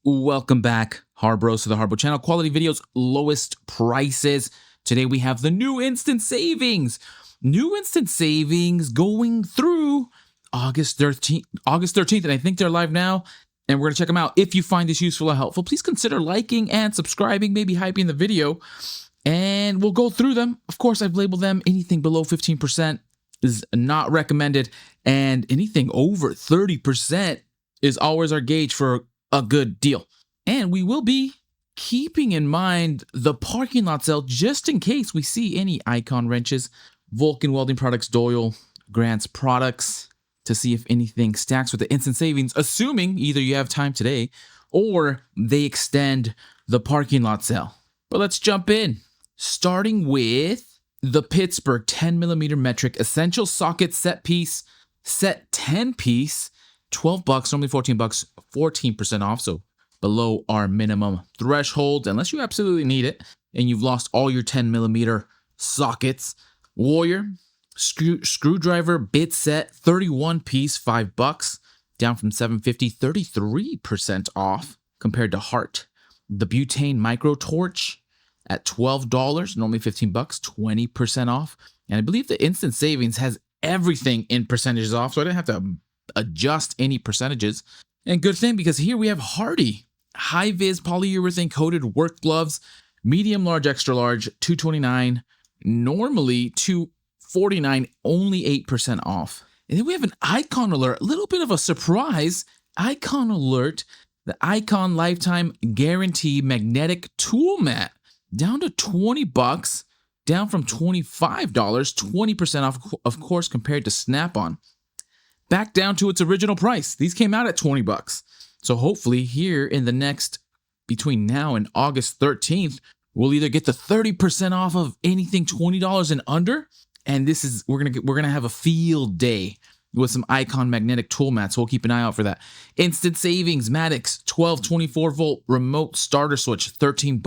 Welcome back, HARBROs, to the HARBRO channel. Quality videos, lowest prices. Today we have the new instant savings. New instant savings going through August 13th, and I think they're live now. And we're going to check them out. If you find this useful or helpful, please consider liking and subscribing, maybe hyping the video, and we'll go through them. Of course, I've labeled them. Anything below 15% is not recommended, and anything over 30% is always our gauge for a good deal. And we will be keeping in mind the parking lot sale just in case we see any Icon wrenches, Vulcan Welding Products, Doyle, Grant's products, to see if anything stacks with the instant savings, assuming either you have time today or they extend the parking lot sale. But let's jump in, starting with the Pittsburgh 10mm metric essential socket set piece, set 10 piece, $12, normally $14, 14% off, so below our minimum threshold, unless you absolutely need it and you've lost all your 10mm sockets. Warrior screwdriver bit set, 31 piece, $5, down from $7.50, 33% off compared to Hart. The butane micro torch at $12, normally $15, 20% off. And I believe the instant savings has everything in percentages off, so I didn't have to adjust any percentages. And good thing, because here we have Hardy high-vis polyurethane coated work gloves, medium, large, extra large, $229, normally $249, only 8% off. And then we have an Icon alert, a little bit of a surprise. Icon alert, the Icon lifetime guarantee magnetic tool mat, down to $20, down from $25, 20% off, of course, compared to Snap-on. Back down to its original price. These came out at $20. So hopefully here in the next, between now and August 13th, we'll either get the 30% off of anything $20 and under, and this is, we're gonna have a field day with some Icon magnetic tool mats. So we'll keep an eye out for that. Instant savings, Maddox 12 24-volt remote starter switch, $13,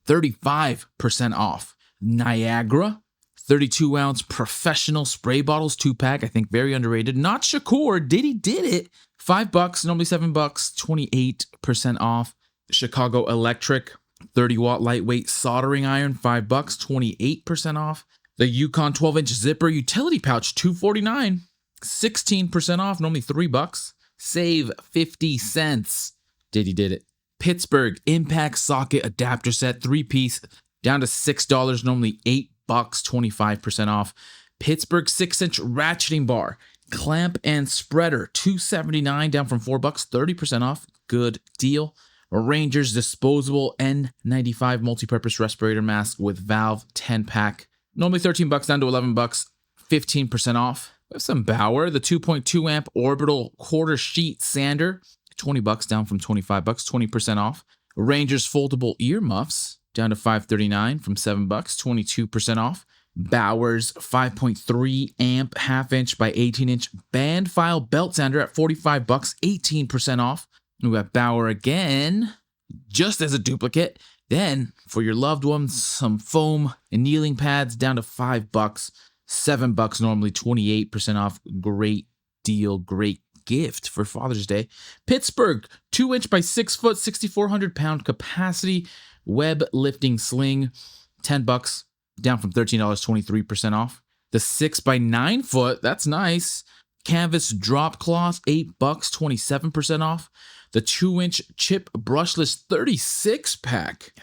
35% off. Niagara 32-ounce professional spray bottles, 2-pack, I think very underrated. Not Shakur, Did it, $5, normally $7, 28% off. Chicago Electric 30-watt lightweight soldering iron, $5, 28% off. The Yukon 12-inch zipper utility pouch, $249, 16% off, normally $3. Save 50 cents. Did it. Pittsburgh impact socket adapter set, 3-piece, down to $6, normally $8. 25% off. Pittsburgh 6-inch ratcheting bar, clamp and spreader, $279, down from $4, 30% off. Good deal. Rangers disposable N95 multi-purpose respirator mask with valve, 10-pack, normally $13, down to $11, 15% off. We have some Bauer, the 2.2 amp orbital quarter sheet sander, $20, down from $25, 20% off. Rangers foldable earmuffs, down to $5.39 from $7, 22% off. Bauer's 5.3 amp half-inch by 18-inch band file belt sander at $45, 18% off. We got Bauer again, just as a duplicate. Then, for your loved ones, some foam and kneeling pads, down to $5, $7 normally, 28% off. Great deal, great gift for Father's Day. Pittsburgh 2-inch by 6-foot, 6,400-pound capacity web lifting sling, $10, down from $13, 23% off. The 6x9-foot, that's nice, canvas drop cloth, $8, 27% off. The 2-inch chip brushless 36-pack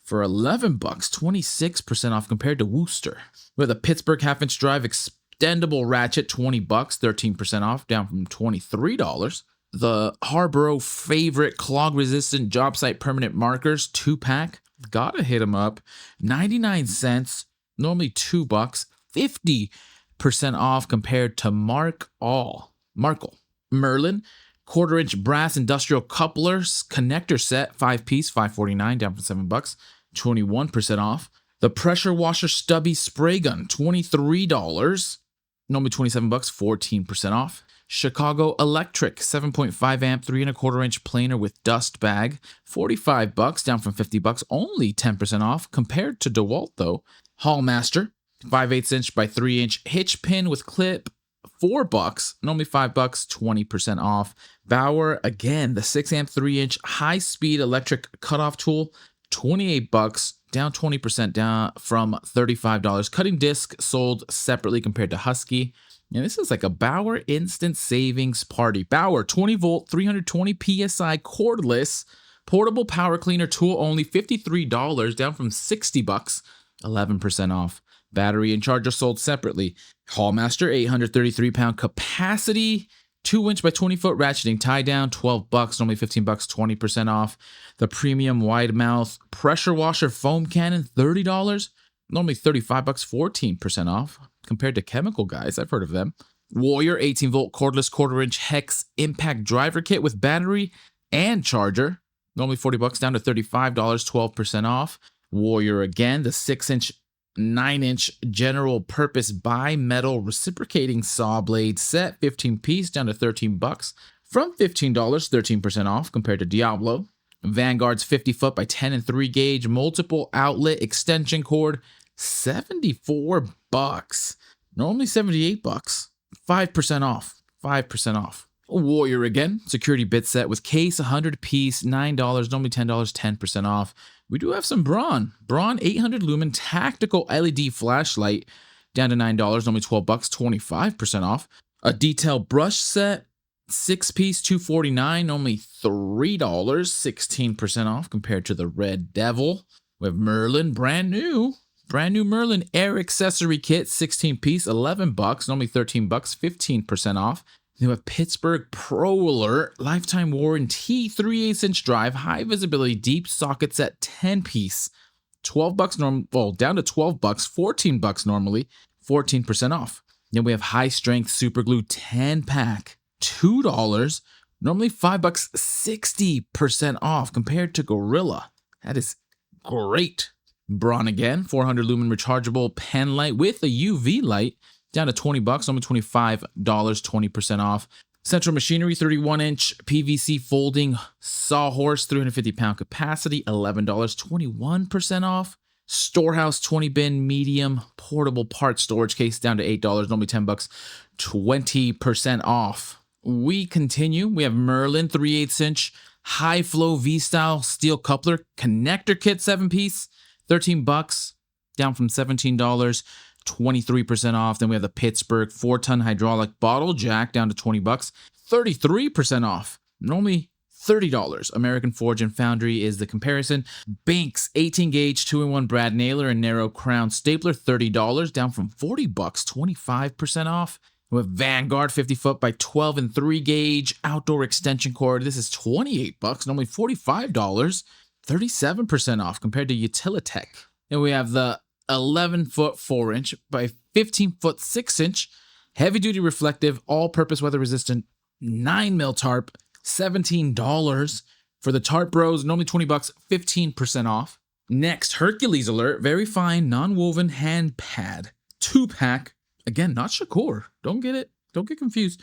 for $11, 26% off compared to Worcester. With a Pittsburgh half-inch drive extendable ratchet, $20, 13% off, down from $23. The HARBRO favorite clog-resistant job site permanent markers, 2-pack. Gotta hit them up. 99 cents, normally $2, 50% off compared to Markle. Merlin, 1/4-inch brass industrial couplers connector set, 5-piece, $5.49, down from $7, 21% off. The pressure washer stubby spray gun, $23, normally $27, 14% off. Chicago Electric 7.5 amp 3.25-inch planer with dust bag, $45, down from $50, only 10% off compared to DeWalt though. Hallmaster 5/8 inch by 3-inch hitch pin with clip, $4, normally $5, 20% off. Bauer, again, the 6-amp 3-inch high-speed electric cutoff tool, $28, down 20% down from $35. Cutting disc sold separately compared to Husky. And this is like a Bauer instant savings party. Bauer 20-volt, 320 PSI cordless, portable power cleaner tool, only $53, down from $60, 11% off. Battery and charger sold separately. Hallmaster 833-pound capacity, 2-inch by 20-foot ratcheting tie down, $12, normally $15, 20% off. The premium wide mouth pressure washer foam cannon, $30, normally $35, 14% off. Compared to Chemical Guys, I've heard of them. Warrior 18-volt cordless 1/4-inch hex impact driver kit with battery and charger, normally $40, down to $35, 12% off. Warrior again, the 6-inch 9-inch general purpose bi-metal reciprocating saw blade set, 15-piece, down to $13 from $15, 13% off compared to Diablo. Vanguard's 50-foot by 10 and 3 gauge multiple outlet extension cord, $74, normally $78, 5% off, 5% off. Warrior again, security bit set with case, 100-piece, $9, normally $10, 10% off. We do have some Braun 800 lumen tactical LED flashlight, down to $9, normally $12, 25% off. A detail brush set, 6-piece, $249, normally $3, 16% off compared to the Red Devil. We have Merlin, brand new Merlin air accessory kit, 16-piece, $11, normally $13, 15% off. Then we have Pittsburgh Pro Alert lifetime warranty 3/8-inch drive, high visibility deep socket set, 10-piece, $12 down to $12, $14 normally, 14% off. Then we have high strength super glue 10-pack, $2, normally $5, 60% off compared to Gorilla. That is great. Braun again, 400 lumen rechargeable pen light with a UV light, down to $20, normally $25, 20% off. Central Machinery 31-inch PVC folding sawhorse, 350-pound capacity, $11, 21% off. Storehouse 20-bin medium portable part storage case, down to $8, normally $10, 20% off. We continue. We have Merlin 3/8-inch high flow V-style steel coupler connector kit, 7-piece, $13, down from $17, 23% off. Then we have the Pittsburgh 4-ton hydraulic bottle jack, down to $20, 33% off. Normally $30. American Forge and Foundry is the comparison. Banks 18-gauge 2-in-1 brad nailer and narrow crown stapler, $30, down from $40, 25% off. We have Vanguard 50-foot by 12 and 3 gauge outdoor extension cord. This is $28, normally $45, 37% off compared to Utilitech. And we have the 11-foot 4-inch by 15-foot 6-inch heavy-duty reflective all-purpose weather-resistant 9mm tarp, $17 for the Tarp Bros, normally $20, 15% off. Next, Hercules alert, very fine non-woven hand pad, 2-pack. Again, not Shakur. Don't get confused.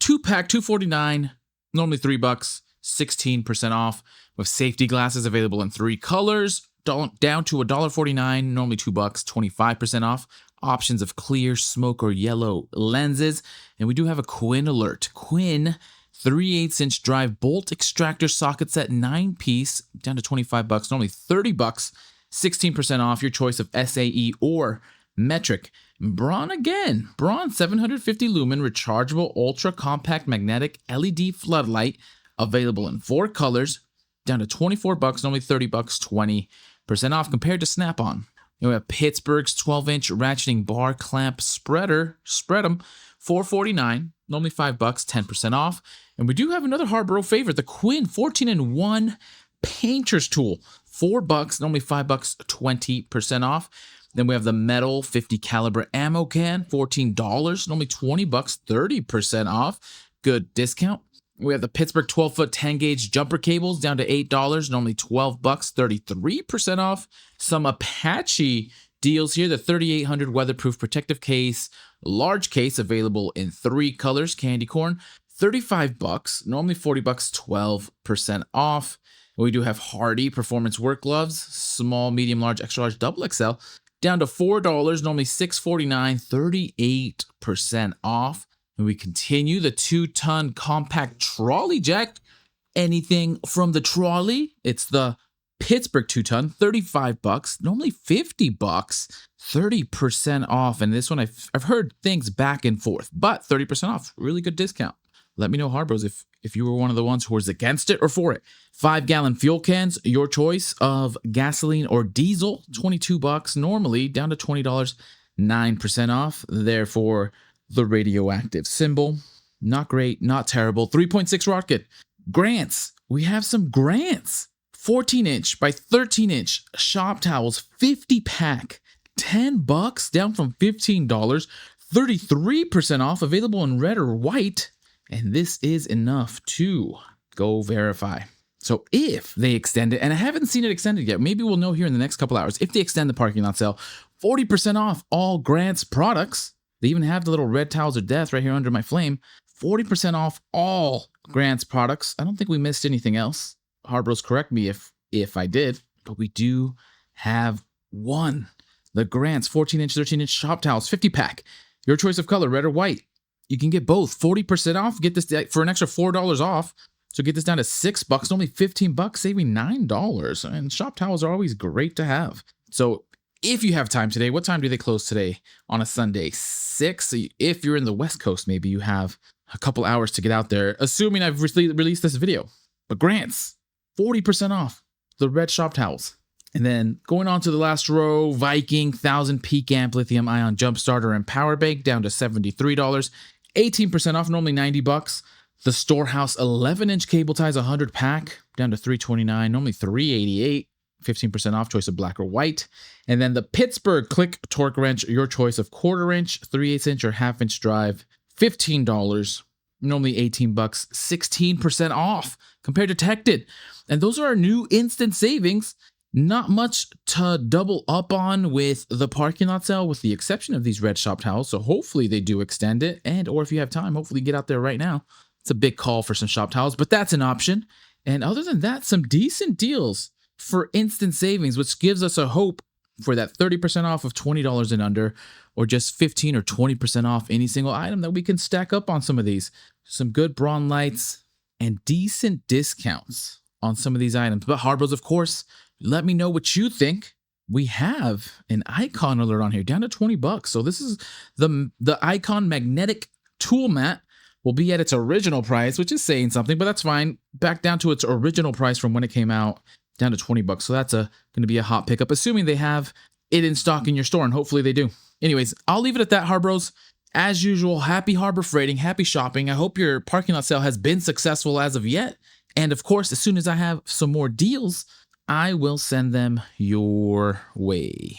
2-pack, $249, normally $3, 16% off. With safety glasses available in 3 colors, down to $1.49, normally $2, 25% off. Options of clear, smoke, or yellow lenses. And we do have a Quinn alert. Quinn 3/8-inch drive bolt extractor socket set, 9-piece, down to $25, normally $30, 16% off. Your choice of SAE or metric. Braun again. Braun 750 lumen rechargeable ultra compact magnetic LED floodlight, available in 4 colors, down to $24, normally $30, 20% off compared to Snap-on. And we have Pittsburgh's 12-inch ratcheting bar clamp spreader, spread 'em, $449, normally $5, 10% off. And we do have another HARBRO favorite, the Quinn 14-in-1 painter's tool, $4, normally $5, 20% off. Then we have the metal 50 caliber ammo can, $14, normally $20, 30% off. Good discount. We have the Pittsburgh 12-foot 10-gauge jumper cables, down to $8, normally $12, 33% off. Some Apache deals here, the 3800 weatherproof protective case, large case, available in 3 colors, candy corn, $35, normally $40, 12% off. We do have Hardy performance work gloves, small, medium, large, extra large, double XL, down to $4, normally $6.49, 38% off. And we continue the 2-ton compact trolley jack. Anything from the trolley, it's the Pittsburgh 2-ton, $35, normally $50, 30% off. And this one, I've heard things back and forth, but 30% off, really good discount. Let me know, HARBROs, if you were one of the ones who was against it or for it. 5-gallon fuel cans, your choice of gasoline or diesel, $22, normally down to $20, 9% off. Therefore, the radioactive symbol, not great, not terrible. 3.6 rocket. Grants, we have some grants. 14-inch by 13-inch shop towels, 50-pack, $10, down from $15, 33% off, available in red or white. And this is enough to go verify. So if they extend it, and I haven't seen it extended yet, maybe we'll know here in the next couple hours. If they extend the parking lot sale, 40% off all Grants products. They even have the little red towels of death right here under my flame. 40% off all Grants products. I don't think we missed anything else. HARBROs, correct me if I did, but we do have one. The Grants 14-inch, 13-inch shop towels, 50-pack. Your choice of color, red or white. You can get both. 40% off. Get this for an extra $4 off. So get this down to $6, only $15, saving $9. And shop towels are always great to have. So if you have time today, what time do they close today on a Sunday? 6. So if you're in the West Coast, maybe you have a couple hours to get out there, assuming I've released this video. But Grants, 40% off the red shop towels. And then going on to the last row, Viking 1000 peak amp lithium ion jump starter and power bank down to $73, 18% off, normally $90. The Storehouse 11-inch cable ties 100 pack down to $329, normally $388, 15% off, choice of black or white. And then the Pittsburgh click torque wrench, your choice of 1/4-inch, 3/8-inch or 1/2-inch drive, $15, normally $18, 16% off compared to Tected. And those are our new instant savings. Not much to double up on with the parking lot sale, with the exception of these red shop towels. So hopefully they do extend it. And or if you have time, hopefully get out there right now. It's a big call for some shop towels, but that's an option. And other than that, some decent deals for instant savings, which gives us a hope for that 30% off of $20 and under, or just 15 or 20% off any single item that we can stack up on some of these. Some good Braun lights and decent discounts on some of these items. But HARBROs, of course, let me know what you think. We have an icon alert on here down to $20. So this is the icon magnetic tool mat. Will be at its original price, which is saying something, but that's fine. Back down to its original price from when it came out, down to $20. So that's going to be a hot pickup, assuming they have it in stock in your store, and hopefully they do. Anyways, I'll leave it at that, HARBROs. As usual, happy Harbor freighting, happy shopping. I hope your parking lot sale has been successful as of yet. And of course, as soon as I have some more deals, I will send them your way.